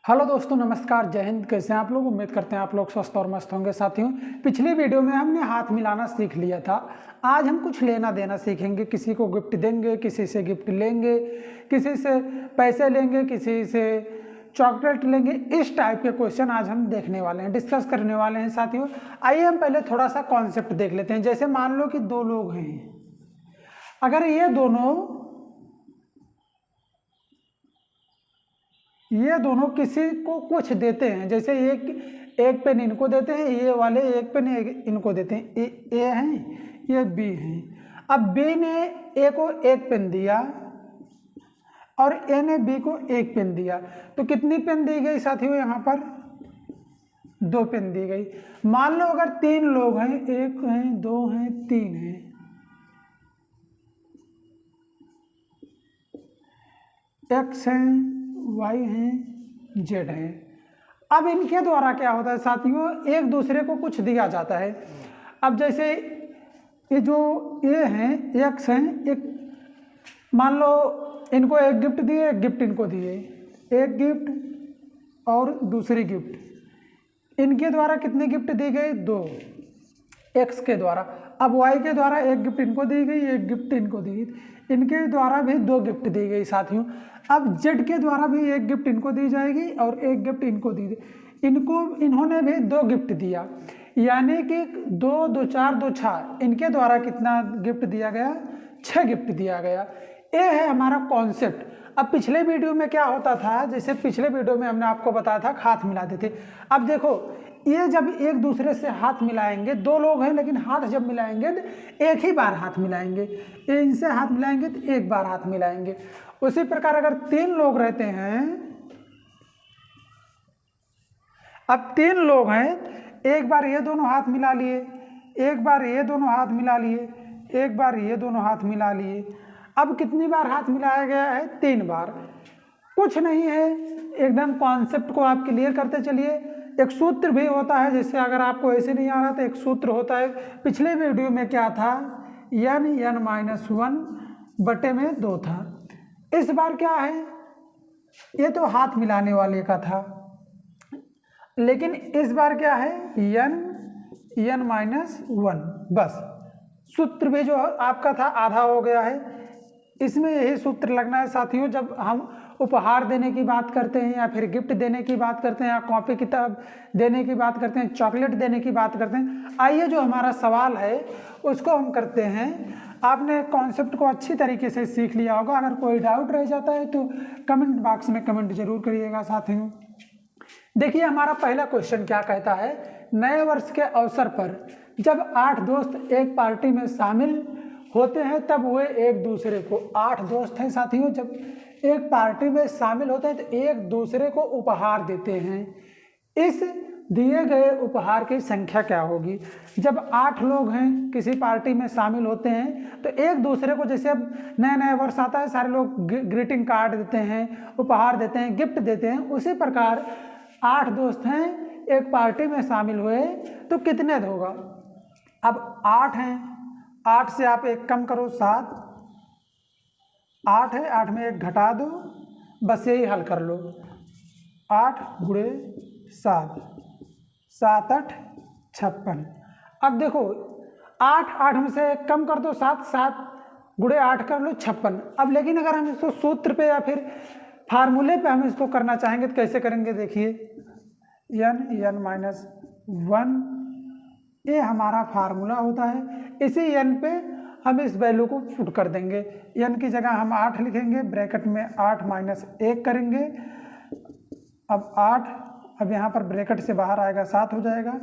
Hello दोस्तों, नमस्कार, जय हिंद। कैसे हैं आप लोग? उम्मीद करते हैं आप लोग स्वस्थ और मस्त होंगे। साथियों, पिछली वीडियो में हमने हाथ मिलाना सीख लिया था। आज हम कुछ लेना देना सीखेंगे। किसी को गिफ्ट देंगे, किसी से गिफ्ट लेंगे, किसी से पैसे लेंगे, किसी से चॉकलेट लेंगे। इस टाइप के क्वेश्चन आज हम देखने वाले हैं, डिस्कस करने वाले हैं। साथियों, आइए हम पहले थोड़ा सा कॉन्सेप्ट देख लेते हैं। जैसे मान लो कि दो लोग हैं, अगर ये दोनों किसी को कुछ देते हैं, जैसे एक पेन इनको देते हैं, ये वाले एक पेन इनको देते हैं। ए हैं, ये बी हैं। अब बी ने ए को एक पेन दिया और ए ने बी को एक पेन दिया, तो कितनी पेन दी गई साथियों? यहाँ पर दो पेन दी गई। मान लो अगर तीन लोग हैं, एक हैं, दो हैं, तीन हैं, एक्स हैं, वाई हैं, जेड हैं। अब इनके द्वारा क्या होता है साथियों? एक दूसरे को कुछ दिया जाता है। अब जैसे ये जो ए हैं, एक्स हैं, एक मान लो इनको एक गिफ्ट दिए, एक गिफ्ट इनको दिए, एक गिफ्ट और दूसरी गिफ्ट। इनके द्वारा कितनी गिफ्ट दी गई? दो, एक्स के द्वारा। अब वाई के द्वारा एक गिफ्ट इनको दी गई, एक गिफ्ट इनको दी गई। इनके द्वारा भी दो गिफ्ट दी गई साथियों। अब जेड के द्वारा भी एक गिफ्ट इनको दी जाएगी और एक गिफ्ट इनको दी इन्होंने भी दो गिफ्ट दिया, यानी कि दो दो चार दो छः। इनके द्वारा कितना गिफ्ट दिया गया? 6 गिफ्ट दिया गया। ये है हमारा कॉन्सेप्ट। अब पिछले वीडियो में क्या होता था? जैसे पिछले वीडियो में हमने आपको बताया था हाथ मिलाते थे। अब देखो, ये जब एक दूसरे से हाथ मिलाएंगे, दो लोग हैं लेकिन हाथ जब मिलाएंगे तो एक ही बार हाथ मिलाएंगे। ये इनसे हाथ मिलाएंगे तो एक बार हाथ मिलाएंगे। उसी प्रकार अगर तीन लोग रहते हैं, अब तीन लोग हैं, एक बार ये दोनों हाथ मिला लिए, एक बार ये दोनों हाथ मिला लिए, एक बार ये दोनों हाथ मिला लिए। अब कितनी बार हाथ मिलाया गया है? 3 बार। कुछ नहीं है, एकदम कॉन्सेप्ट को आप क्लियर करते चलिए। एक सूत्र भी होता है, जैसे अगर आपको ऐसे नहीं आ रहा तो एक सूत्र होता है। पिछले वीडियो में क्या था? n-1 बटे में 2 था। इस बार क्या है? ये तो हाथ मिलाने वाले का था, लेकिन इस बार क्या है? n-1। बस सूत्र भी जो आपका था आधा हो गया है। इसमें यही सूत्र लगना है साथियों। जब हम उपहार देने की बात करते हैं, या फिर गिफ्ट देने की बात करते हैं, या कॉपी किताब देने की बात करते हैं, चॉकलेट देने की बात करते हैं, आइए जो हमारा सवाल है उसको हम करते हैं। आपने कॉन्सेप्ट को अच्छी तरीके से सीख लिया होगा। अगर कोई डाउट रह जाता है तो कमेंट बॉक्स में कमेंट जरूर करिएगा साथियों। देखिए, हमारा पहला क्वेश्चन क्या कहता है? नए वर्ष के अवसर पर जब 8 दोस्त एक पार्टी में शामिल होते हैं, तब वे एक दूसरे को, 8 दोस्त हैं साथियों, जब एक पार्टी में शामिल होते हैं तो एक दूसरे को उपहार देते हैं। इस दिए गए उपहार की संख्या क्या होगी? जब 8 लोग हैं, किसी पार्टी में शामिल होते हैं, तो एक दूसरे को, जैसे अब नया नया वर्ष आता है, सारे लोग ग्रीटिंग कार्ड देते हैं, उपहार देते हैं, गिफ्ट देते हैं। उसी प्रकार 8 दोस्त हैं, एक पार्टी में शामिल हुए, तो कितने होगा? अब 8 हैं, 8 से आप एक कम करो, 7। 8 है, 8 में एक घटा दो, बस यही हल कर लो। 8 गुणे 7, 7 8 56। अब देखो, 8 में से एक कम कर दो, 7, 7 गुणे 8 कर लो, 56। अब लेकिन अगर हम इसको सूत्र पे या फिर फार्मूले पे हम इसको करना चाहेंगे तो कैसे करेंगे? देखिए, n-1 ये हमारा फार्मूला होता है। इसी n पे हम इस वैल्यू को पुट कर देंगे। n की जगह हम 8 लिखेंगे, ब्रैकेट में 8 - 1 करेंगे। अब 8, अब यहाँ पर ब्रैकेट से बाहर आएगा, 7 हो जाएगा,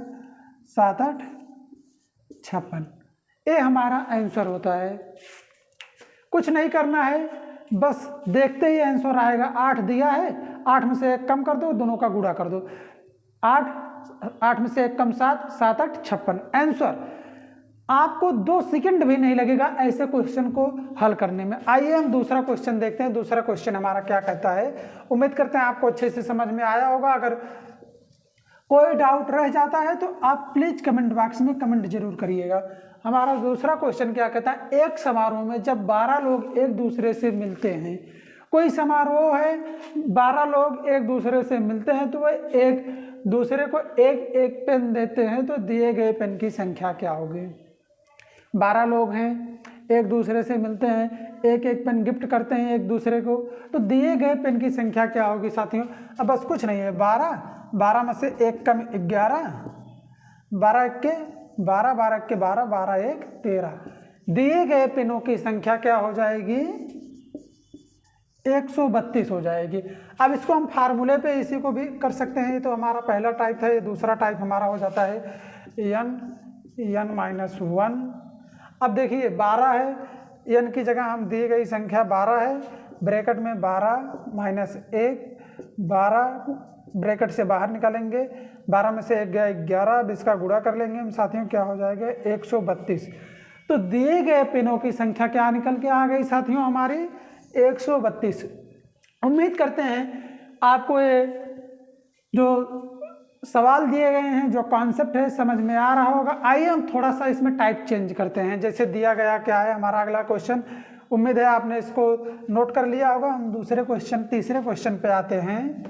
7 8 56। ये हमारा आंसर होता है। कुछ नहीं करना है, बस देखते ही आंसर आएगा। 8 दिया है, 8 में से एक कम कर दो, दोनों का गुणा कर दो। 8 में से एक कम 7, 7 8 56 आंसर। आपको 2 सेकंड भी नहीं लगेगा ऐसे क्वेश्चन को हल करने में। आइए हम दूसरा क्वेश्चन देखते हैं। दूसरा क्वेश्चन हमारा क्या कहता है? उम्मीद करते हैं आपको अच्छे से समझ में आया होगा। अगर कोई डाउट रह जाता है तो आप प्लीज कमेंट बॉक्स में कमेंट जरूर करिएगा। हमारा दूसरा क्वेश्चन क्या कहता है? एक समारोह में जब 12 लोग एक दूसरे से मिलते हैं, कोई समारोह है, 12 लोग एक दूसरे से मिलते हैं तो वह एक दूसरे को एक एक पेन देते हैं, तो दिए गए पेन की संख्या क्या होगी। 12 लोग हैं, एक दूसरे से मिलते हैं, एक एक पेन गिफ्ट करते हैं एक दूसरे को, तो दिए गए पेन की संख्या क्या होगी साथियों। अब बस कुछ नहीं है, 12 में से एक कम 11, 12 एक के 12, 12 एक के 12, 12 एक 13। दिए गए पेनों की संख्या क्या हो जाएगी, 132 हो जाएगी। अब इसको हम फार्मूले पे इसी को भी कर सकते हैं। ये तो हमारा पहला टाइप था, ये दूसरा टाइप हमारा हो जाता है n-1। अब देखिए 12 है, n की जगह हम दी गई संख्या 12 है, ब्रैकेट में 12 - 1, 12 ब्रैकेट से बाहर निकालेंगे, 12 में से 1 गया 11, अब इसका गुणा कर लेंगे हम साथियों, क्या हो जाएगा 132। तो दिए गए पेनों की संख्या क्या निकल के आ गई साथियों, हमारी 132। उम्मीद करते हैं आपको ये जो सवाल दिए गए हैं, जो कॉन्सेप्ट है, समझ में आ रहा होगा। आइए हम थोड़ा सा इसमें टाइप चेंज करते हैं। जैसे दिया गया क्या है हमारा अगला क्वेश्चन, उम्मीद है आपने इसको नोट कर लिया होगा। हम दूसरे क्वेश्चन, तीसरे क्वेश्चन पे आते हैं।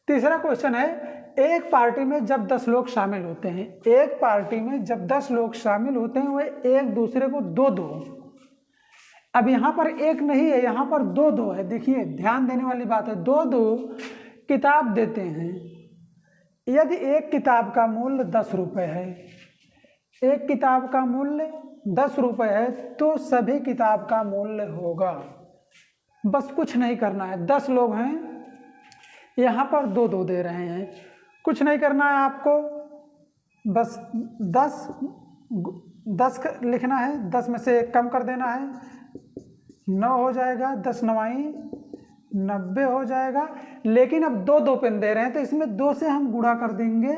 तीसरा क्वेश्चन है, एक पार्टी में जब 10 लोग शामिल होते हैं, एक पार्टी में जब 10 लोग शामिल होते हैं वह एक दूसरे को दो, अब यहाँ पर एक नहीं है, यहाँ पर दो है। देखिए ध्यान देने वाली बात है, दो किताब देते हैं। यदि एक किताब का मूल्य 10 रुपये है, एक किताब का मूल्य 10 रुपये है, तो सभी किताब का मूल्य होगा। बस कुछ नहीं करना है, 10 लोग हैं, यहाँ पर दो दे रहे हैं, कुछ नहीं करना है आपको, बस 10 लिखना है, 10 में से 1 कम कर देना है, 9 हो जाएगा, 10 9 90 हो जाएगा। लेकिन अब दो पेन दे रहे हैं तो इसमें 2 से हम गुणा कर देंगे,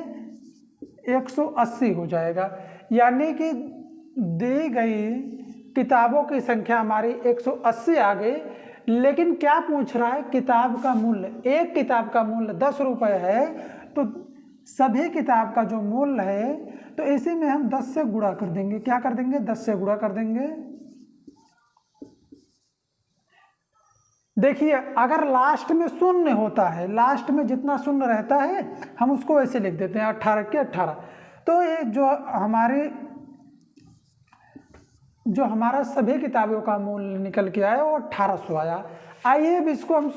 180 हो जाएगा। यानी कि दी गई किताबों की संख्या हमारी 180 आ गई। लेकिन क्या पूछ रहा है, किताब का मूल्य, एक किताब का मूल्य 10 रुपये है, तो सभी किताब का जो मूल्य है तो इसी में हम 10 से गुणा कर देंगे। क्या कर देंगे, 10 से गुणा कर देंगे। देखिए अगर लास्ट में शून्य होता है, लास्ट में जितना शून्य रहता है हम उसको ऐसे लिख देते हैं 18 के 18। तो ये जो हमारा सभी किताबों का मूल्य निकल के आया वो 1800 आया। आइए अब इसको हम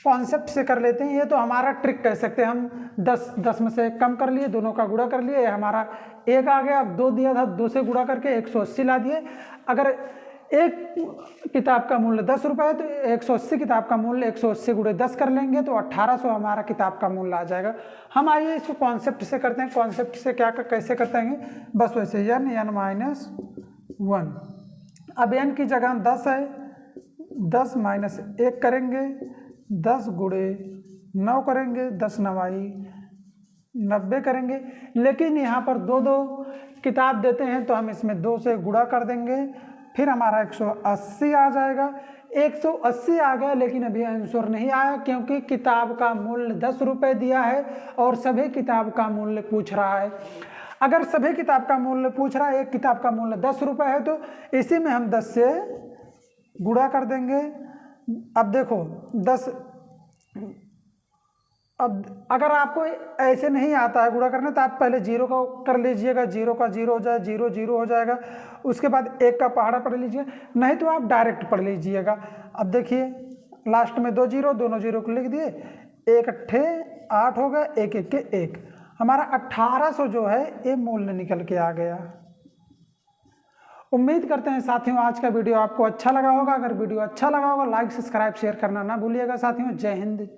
कॉन्सेप्ट से कर लेते हैं। ये तो हमारा ट्रिक कह सकते हैं, हम 10 में से कम कर लिए, दोनों का गुणा कर लिए, हमारा 1 आ गया। अब 2 दिया था, 2 से गुणा करके 180 ला दिए। अगर एक किताब का मूल्य 10 रुपये है तो 180 किताब का मूल्य 180 गुणे 10 कर लेंगे तो 1800 हमारा किताब का मूल्य आ जाएगा। हम आइए इसको कॉन्सेप्ट से करते हैं। कॉन्सेप्ट से कैसे करते हैं, बस वैसे n-1। अब n की जगह 10 है, 10 - 1 करेंगे, 10 गुणे 9 करेंगे, 10 9 90 करेंगे। लेकिन यहाँ पर दो किताब देते हैं तो हम इसमें 2 से गुणा कर देंगे, फिर हमारा 180 आ जाएगा। 180 आ गया, लेकिन अभी आंसर नहीं आया क्योंकि किताब का मूल्य 10 रुपये दिया है और सभी किताब का मूल्य पूछ रहा है। अगर सभी किताब का मूल्य पूछ रहा है, एक किताब का मूल्य 10 रुपये है, तो इसी में हम 10 से गुणा कर देंगे। अब देखो 10, अब अगर आपको ऐसे नहीं आता है गुणा करना तो आप पहले 0 का कर लीजिएगा, 0 का 0 हो जाए, 0 0 हो जाएगा। उसके बाद 1 का पहाड़ा पढ़ लीजिए, नहीं तो आप डायरेक्ट पढ़ लीजिएगा। अब देखिए लास्ट में 2 0, दोनों 0 को लिख दिए, 1 8 8 हो गया, 1 1 के 1, हमारा 1800 जो है ये मूल्य निकल के आ गया। उम्मीद करते हैं साथियों आज का वीडियो आपको अच्छा लगा होगा। अगर वीडियो अच्छा लगा होगा लाइक सब्सक्राइब शेयर करना ना भूलिएगा साथियों। जय हिंद।